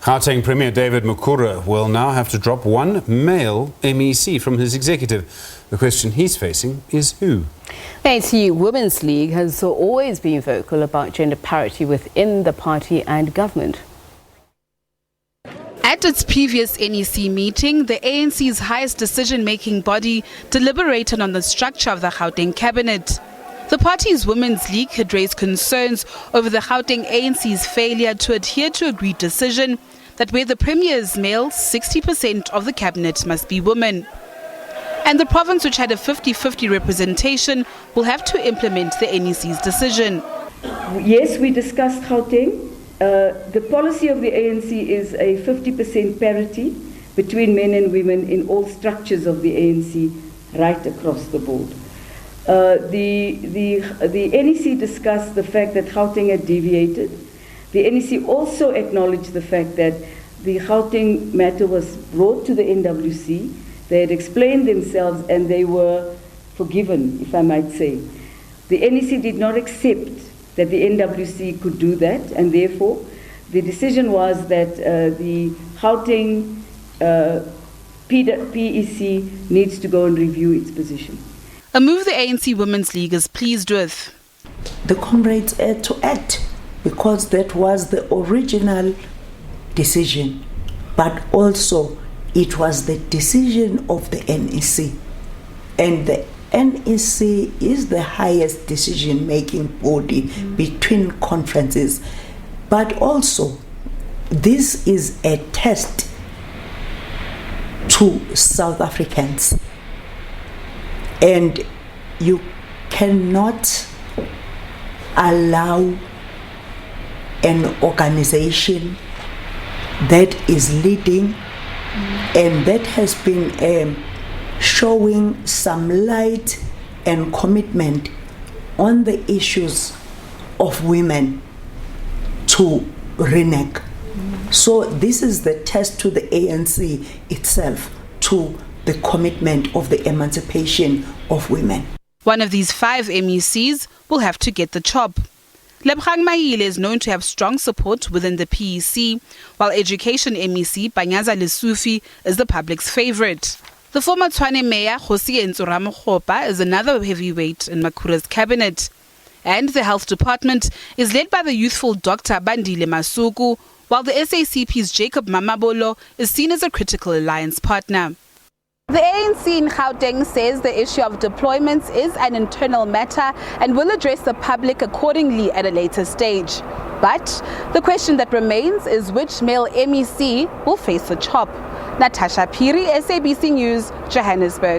Gauteng Premier David Makhura will now have to drop one male MEC from his executive. The question he's facing is who? The ANC Women's League has always been vocal about gender parity within the party and government. At its previous NEC meeting, the ANC's highest decision-making body deliberated on the structure of the Gauteng cabinet. The party's Women's League had raised concerns over the Gauteng ANC's failure to adhere to agreed decision that where the Premier is male, 60% of the cabinet must be women. And the province, which had a 50-50 representation, will have to implement the NEC's decision. Yes, we discussed Gauteng. The policy of the ANC is a 50% parity between men and women in all structures of the ANC right across the board. The NEC discussed the fact that Gauteng had deviated. The NEC also acknowledged the fact that the Gauteng matter was brought to the NWC. They had explained themselves and they were forgiven, if I might say. The NEC did not accept that the NWC could do that, and therefore the decision was that the Gauteng PEC needs to go and review its position. A move the ANC Women's League is pleased with. The comrades had to act because that was the original decision, but also it was the decision of the NEC, and the NEC is the highest decision-making body between conferences. But also, this is a test to South Africans, and you cannot allow an organization that is leading and that has been showing some light and commitment on the issues of women to renege. So this is the test to the ANC itself, to the commitment of the emancipation of women. One of these 5 MECs will have to get the chop. Lebgang Maile is known to have strong support within the PEC, while Education MEC Panyaza Lesufi is the public's favorite. The former Tshwane Mayor Kgosi Ramokgopa is another heavyweight in Makhura's cabinet. And the Health Department is led by the youthful Dr. Bandile Masuku, while the SACP's Jacob Mamabolo is seen as a critical alliance partner. The ANC in Gauteng says the issue of deployments is an internal matter and will address the public accordingly at a later stage. But the question that remains is which male MEC will face the chop. Natasha Piri, SABC News, Johannesburg.